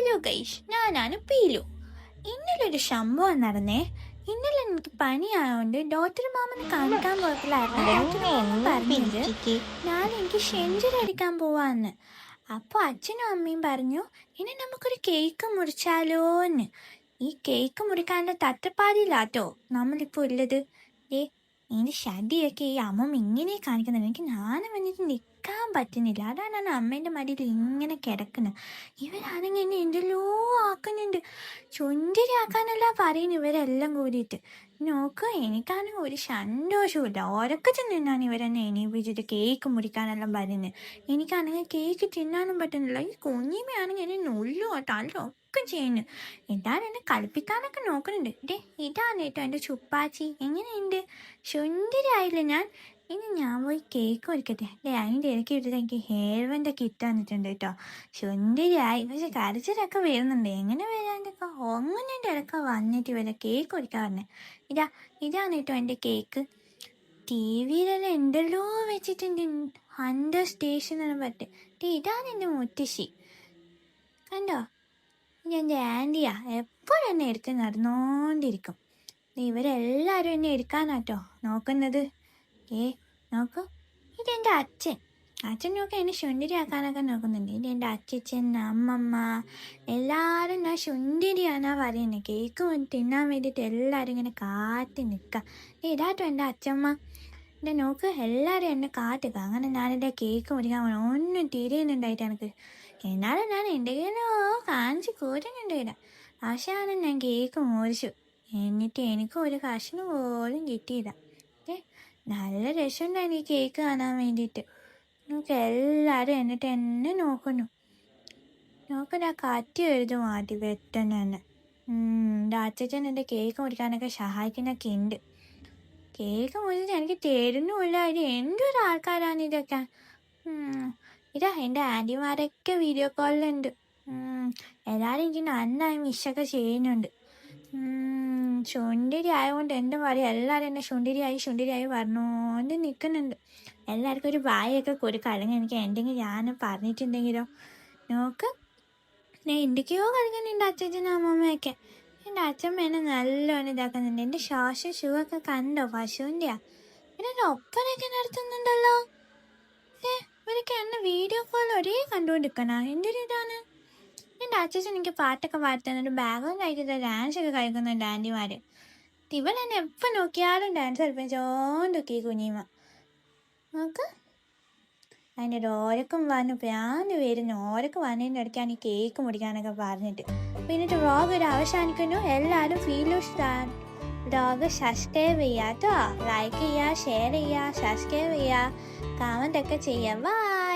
Hello guys, ഞാനാണ് പീലു. ഇന്നലെ ഒരു സംഭവം നടന്നേ. ഇന്നലെ എനിക്ക് പനിയായോണ്ട് ഡോക്ടർ മാമനെ കാണിക്കാൻ പോയപ്പോഴായിരുന്നു ഡോക്ടർ മാമൻ പറഞ്ഞത് എനിക്ക് സെഞ്ചുറി അടിക്കാൻ പോവാന്ന്. അപ്പോൾ അച്ഛനും അമ്മയും പറഞ്ഞു, ഇനി നമുക്കൊരു കേക്ക് മുറിച്ചാലോന്ന്. ഈ കേക്ക് മുറിക്കാനുള്ള തത്രപ്പാടിയില്ലാട്ടോ നമ്മളിപ്പോൾ ഉള്ളത്. ഇതിൻ്റെ ഷടിയൊക്കെ ഈ അമ്മമ്മ ഇങ്ങനെ കാണിക്കുന്നുണ്ട്. എനിക്ക് ഞാനും വന്നിട്ട് നിൽക്കാൻ പറ്റുന്നില്ല. അതാണ് ഞാൻ അമ്മേൻ്റെ മടിയിൽ ഇങ്ങനെ കിടക്കുന്നത്. ഇവരാണെങ്കിൽ എന്നെ എന്തെല്ലോ ആക്കുന്നുണ്ട്. ചുന്തിരിയാക്കാനല്ല പറയുന്നു ഇവരെല്ലാം കൂടിയിട്ട്. നോക്ക്, എനിക്കാണെങ്കിൽ ഒരു സന്തോഷമില്ല. ഉറക്കെ ചെന്നാണ് ഇവരെന്നെ എണീപ്പിച്ചിട്ട് കേക്ക് മുറിക്കാനെല്ലാം പറയുന്നത്. എനിക്കാണെങ്കിൽ കേക്ക് തിന്നാനും പറ്റുന്നില്ല. ഈ കുഞ്ഞിമയാണെങ്കിൽ എന്നെ നുള്ളോ തല്ലോ ഒക്കെ ചെയ്യുന്നു. എന്താണ് എന്നെ കളിപ്പിക്കാനൊക്കെ നോക്കുന്നുണ്ട്. ഇതാണ് കേട്ടോ എൻ്റെ ചുപ്പാച്ചി. എങ്ങനെയുണ്ട്? സുന്ദരിയായില്ലേ ഞാൻ? ഇനി ഞാൻ പോയി കേക്ക് മുറിക്കട്ടെ. അതിൻ്റെ ഇടയ്ക്ക് ഇട്ടിട്ട് എനിക്ക് ഹെയർബാൻഡ് ഒക്കെ ഇട്ട് തന്നിട്ടുണ്ട് കേട്ടോ. സുന്ദരിയായി, പക്ഷെ കരച്ചിലൊക്കെ വരുന്നുണ്ട്. എങ്ങനെ വരാണ്ടൊക്കെ ഒങ്ങനെൻ്റെ ഇടയ്ക്ക് വന്നിട്ട് ഇവരെ കേക്ക് മുറിക്കാൻ പറഞ്ഞത്. ഇതാണ് കേട്ടോ എൻ്റെ കേക്ക്. ടി വിയിലെല്ലാം എന്തെല്ലോ വെച്ചിട്ടുണ്ട്. 100 സ്റ്റേഷൻ എന്ന് പറഞ്ഞിട്ട്. ഇതാണ് എൻ്റെ മുത്തശ്ശി, കണ്ടോ? എൻ്റെ ആൻറ്റിയാ എപ്പോഴും എന്നെ എടുത്ത് നടന്നുകൊണ്ടിരിക്കും. ഇവരെല്ലാവരും എന്നെ എടുക്കാനാട്ടോ നോക്കുന്നത്. നോക്കൂ, ഇതെൻ്റെ അച്ഛൻ. അച്ഛൻ നോക്കി എന്നെ സുന്ദരിയാക്കാനൊക്കെ നോക്കുന്നുണ്ട്. ഇതെൻ്റെ അച്ഛൻ, അമ്മമ്മ, എല്ലാവരും ഞാൻ സുന്ദരിയാണെന്നാ പറയുന്നത്. കേക്ക് തിന്നാൻ വേണ്ടിയിട്ട് എല്ലാവരും ഇങ്ങനെ കാത്തി നിൽക്കുക. ഇതാട്ടോ എൻ്റെ അച്ഛമ്മ. നോക്ക്, എല്ലാവരും എന്നെ കാത്തുക. അങ്ങനെ ഞാനെൻ്റെ കേക്ക് മുറിക്കാൻ പോകണം. ഒന്നും തിരിയുന്നുണ്ടായിട്ട് എനിക്ക്. എന്നാലും ഞാൻ എന്തെങ്കിലോ കാണിച്ച് കൂട്ടുന്നുണ്ട് ഇവിടെ. അവസാനം ഞാൻ കേക്ക് മുറിച്ചു. എന്നിട്ട് എനിക്ക് ഒരു കഷ്ണം പോലും കിട്ടിയില്ല. നല്ല രസമുണ്ടായിരുന്നു ഈ കേക്ക് കാണാൻ വേണ്ടിയിട്ട്. നമുക്ക് എല്ലാവരും എന്നിട്ട് എന്നെ നോക്കുന്നു. നോക്കണ്ട, കത്തി എഴുതും ആദ്യം വെട്ടന്നെ തന്നെ. എൻ്റെ അച്ഛൻ എൻ്റെ കേക്ക് മുറിക്കാനൊക്കെ സഹായിക്കുന്നൊക്കെ ഉണ്ട്. കേക്ക് മുറിച്ചിട്ട് എനിക്ക് തരുന്നുമില്ല. ഇത് എന്തൊരു ആൾക്കാരാണ് ഇതൊക്കെ. എൻ്റെ ആൻറ്റിമാരൊക്കെ വീഡിയോ കോളിലുണ്ട്. എല്ലാവരും എനിക്ക് നന്നായി മിസ്സൊക്കെ ചെയ്യുന്നുണ്ട്. സുന്ദരി ആയതുകൊണ്ട് എന്താ പറയുക, എല്ലാവരും എന്നെ സുന്ദരിയായി പറഞ്ഞുകൊണ്ട് നിൽക്കുന്നുണ്ട്. എല്ലാവർക്കും ഒരു വായൊക്കെ കൊടുക്കുക. അല്ലെങ്കിൽ എനിക്ക് എന്തെങ്കിലും ഞാൻ പറഞ്ഞിട്ടുണ്ടെങ്കിലോ. നോക്ക്, ഞാൻ എന്തൊക്കെയോ കളിക്കുന്നുണ്ട് അച്ഛനും അമ്മമ്മയൊക്കെ. എൻ്റെ അച്ഛമ്മ എന്നെ നല്ലോണം ഇതാക്കുന്നുണ്ട്. എൻ്റെ ശ്വാസം ഷൂവൊക്കെ കണ്ടോ? പശുവിൻ്റെയാ. പിന്നെ ഒപ്പനൊക്കെ നടത്തുന്നുണ്ടല്ലോ. ഇവരൊക്കെ എന്നെ വീഡിയോ കോൾ ഒരേ കണ്ടുകൊണ്ടിരിക്കണം. എന്തൊരു ഇതാണ്. എൻ്റെ അച്ഛൻ എനിക്ക് പാട്ടൊക്കെ പാടുത്തുന്നുണ്ട്. ബാഗും കഴിക്കുന്നത് ഡാൻസൊക്കെ കളിക്കുന്നുണ്ട് ആൻറ്റിമാർ. ഇവളെന്നെ എപ്പോൾ നോക്കിയാലും ഡാൻസ് കളിപ്പിച്ചോണ്ടൊക്കെ കുഞ്ഞിമ. നോക്ക്, അതിൻ്റെ ഓരക്കും വന്നു പ്രാന്ത് വരുന്നു. ഓരക്ക് വന്നതിൻ്റെ ഇടയ്ക്കാണ് ഈ കേക്ക് മുടിക്കാനൊക്കെ പറഞ്ഞിട്ട്. പിന്നെ വ്ളോഗ് ഒരു അവസാനിക്കുന്നു. എല്ലാവരും ഫീലൂസ് വ്ളോഗ് സബ്സ്ക്രൈബ് ചെയ്യുക കേട്ടോ. ലൈക്ക് ചെയ്യുക, ഷെയർ ചെയ്യുക, സബ്സ്ക്രൈബ് ചെയ്യുക, കമൻ്റ് ഒക്കെ ചെയ്യുക. ബൈ.